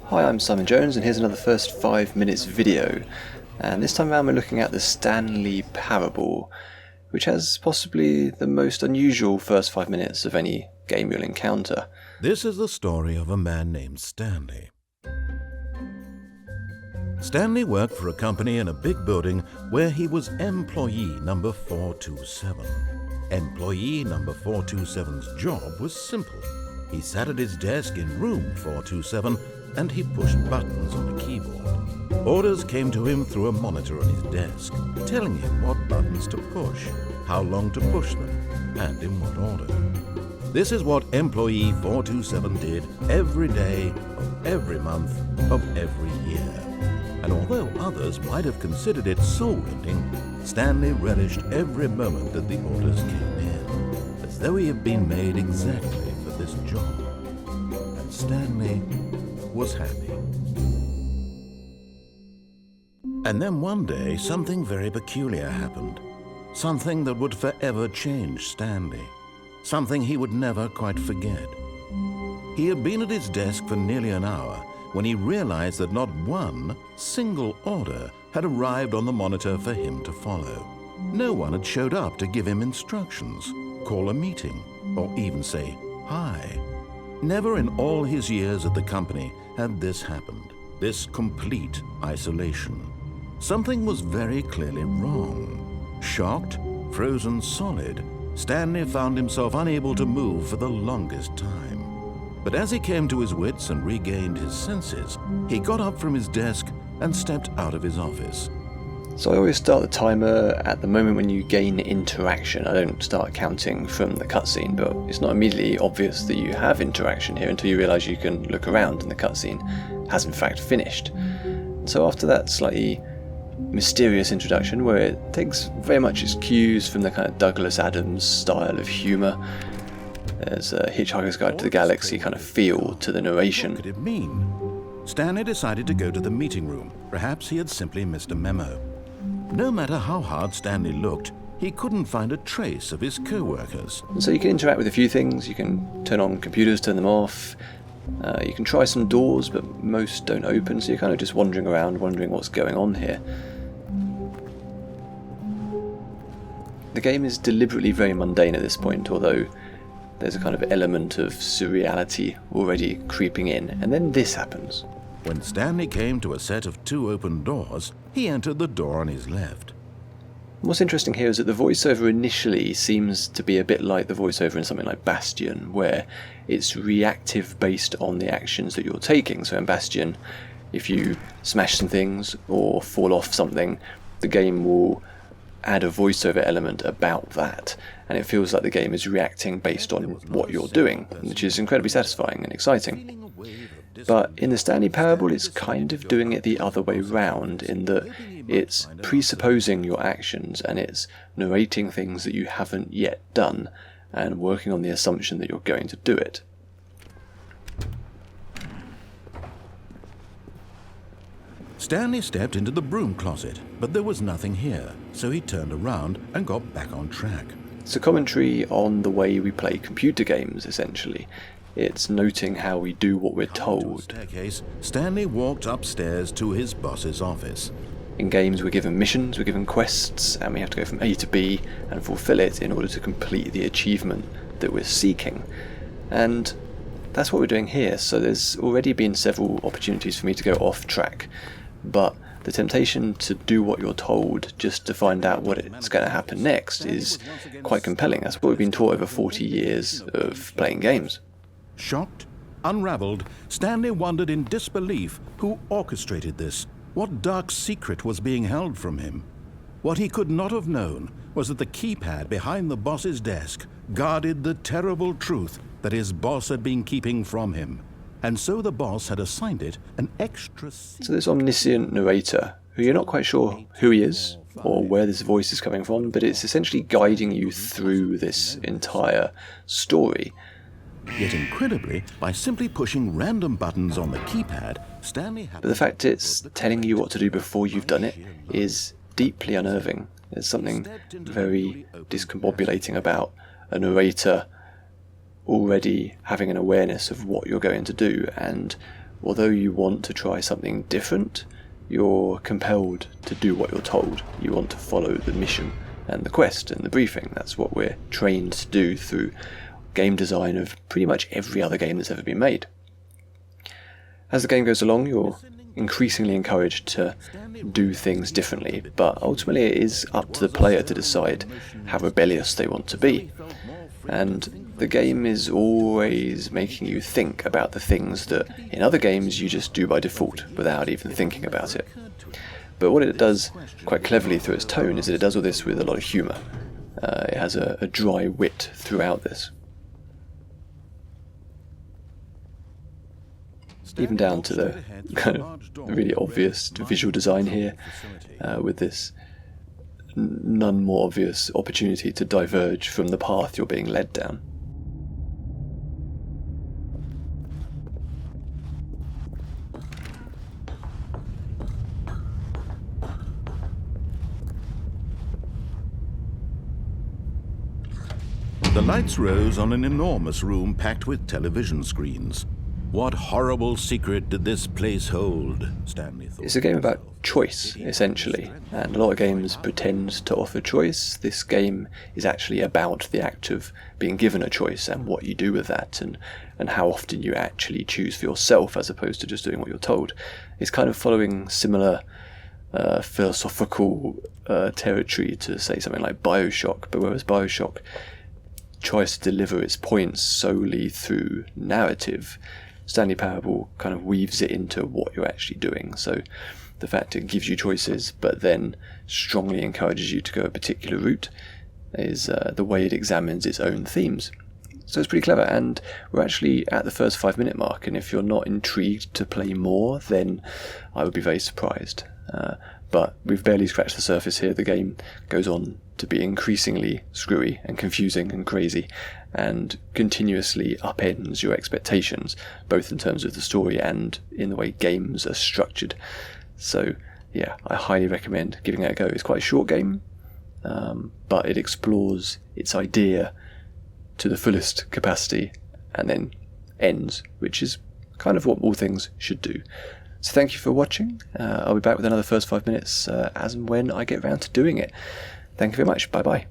Hi, I'm Simon Jones, and here's another First 5 Minutes video. And this time around we're looking at the Stanley Parable, which has possibly the most unusual first 5 minutes of any game you'll encounter. This is the story of a man named Stanley. Stanley worked for a company in a big building where he was employee number 427. Employee number 427's job was simple. He sat at his desk in room 427 and he pushed buttons on a keyboard. Orders came to him through a monitor on his desk, telling him what buttons to push, how long to push them, and in what order. This is what employee 427 did every day of every month of every year. And although others might have considered it soul-rending, Stanley relished every moment that the orders came in, as though he had been made exactly for this job. And Stanley was happy. And then one day, something very peculiar happened. Something that would forever change Stanley. Something he would never quite forget. He had been at his desk for nearly an hour when he realized that not one single order had arrived on the monitor for him to follow. No one had showed up to give him instructions, call a meeting, or even say hi. Never in all his years at the company had this happened, this complete isolation. Something was very clearly wrong. Shocked, frozen solid, Stanley found himself unable to move for the longest time. But as he came to his wits and regained his senses, he got up from his desk and stepped out of his office. So I always start the timer at the moment when you gain interaction. I don't start counting from the cutscene, but it's not immediately obvious that you have interaction here until you realise you can look around and the cutscene has in fact finished. So after that slightly mysterious introduction, where it takes very much its cues from the kind of Douglas Adams style of humour, there's a Hitchhiker's Guide to the Galaxy kind of feel to the narration. What could it mean? Stanley decided to go to the meeting room. Perhaps he had simply missed a memo. No matter how hard Stanley looked, he couldn't find a trace of his co-workers. And so you can interact with a few things. You can turn on computers, turn them off. You can try some doors, but most don't open, so you're kind of just wandering around, wondering what's going on here. The game is deliberately very mundane at this point, although there's a kind of element of surreality already creeping in, and then this happens. When Stanley came to a set of 2 open doors, he entered the door on his left. What's interesting here is that the voiceover initially seems to be a bit like the voiceover in something like Bastion, where it's reactive based on the actions that you're taking. So in Bastion, if you smash some things or fall off something, the game will add a voiceover element about that, and it feels like the game is reacting based on what you're doing, which is incredibly satisfying and exciting. But in the Stanley Parable, it's kind of doing it the other way round, in that it's presupposing your actions and it's narrating things that you haven't yet done and working on the assumption that you're going to do it. Stanley stepped into the broom closet, but there was nothing here, so he turned around and got back on track. It's a commentary on the way we play computer games, essentially. It's noting how we do what we're told. Staircase, Stanley walked upstairs to his boss's office. In games we're given missions, we're given quests, and we have to go from A to B and fulfill it in order to complete the achievement that we're seeking. And that's what we're doing here, so there's already been several opportunities for me to go off track. But the temptation to do what you're told just to find out what it's going to happen next is quite compelling. That's what we've been taught over 40 years of playing games. Shocked, unraveled, Stanley wondered in disbelief who orchestrated this. What dark secret was being held from him? What he could not have known was that the keypad behind the boss's desk guarded the terrible truth that his boss had been keeping from him. And so the boss had assigned it an extra... So this omniscient narrator, who you're not quite sure who he is or where this voice is coming from, but it's essentially guiding you through this entire story. Yet incredibly, by simply pushing random buttons on the keypad, Stanley had... But the fact it's telling you what to do before you've done it is deeply unnerving. There's something very discombobulating about a narrator already having an awareness of what you're going to do and although you want to try something different, you're compelled to do what you're told. You want to follow the mission and the quest and the briefing. That's what we're trained to do through game design of pretty much every other game that's ever been made. As the game goes along, you're increasingly encouraged to do things differently, but ultimately it is up to the player to decide how rebellious they want to be. And the game is always making you think about the things that in other games you just do by default without even thinking about it. But what it does quite cleverly through its tone is that it does all this with a lot of humour. It has a dry wit throughout this. Even down to the kind of really obvious visual design here, with this none more obvious opportunity to diverge from the path you're being led down. The lights rose on an enormous room packed with television screens. What horrible secret did this place hold? Stanley thought. It's a game about choice, essentially, and a lot of games pretend to offer choice. This game is actually about the act of being given a choice and what you do with that, and how often you actually choose for yourself as opposed to just doing what you're told. It's kind of following similar philosophical territory to, say, something like Bioshock, but whereas Bioshock tries to deliver its points solely through narrative, Stanley Parable kind of weaves it into what you're actually doing. So the fact it gives you choices but then strongly encourages you to go a particular route is the way it examines its own themes. So it's pretty clever, and we're actually at the first 5-minute mark, and if you're not intrigued to play more, then I would be very surprised. But we've barely scratched the surface here. The game goes on to be increasingly screwy and confusing and crazy, and continuously upends your expectations, both in terms of the story and in the way games are structured. So yeah, I highly recommend giving it a go. It's quite a short game, but it explores its idea to the fullest capacity and then ends, which is kind of what all things should do. So thank you for watching. I'll be back with another first 5 minutes as and when I get around to doing it. Thank you very much. Bye bye.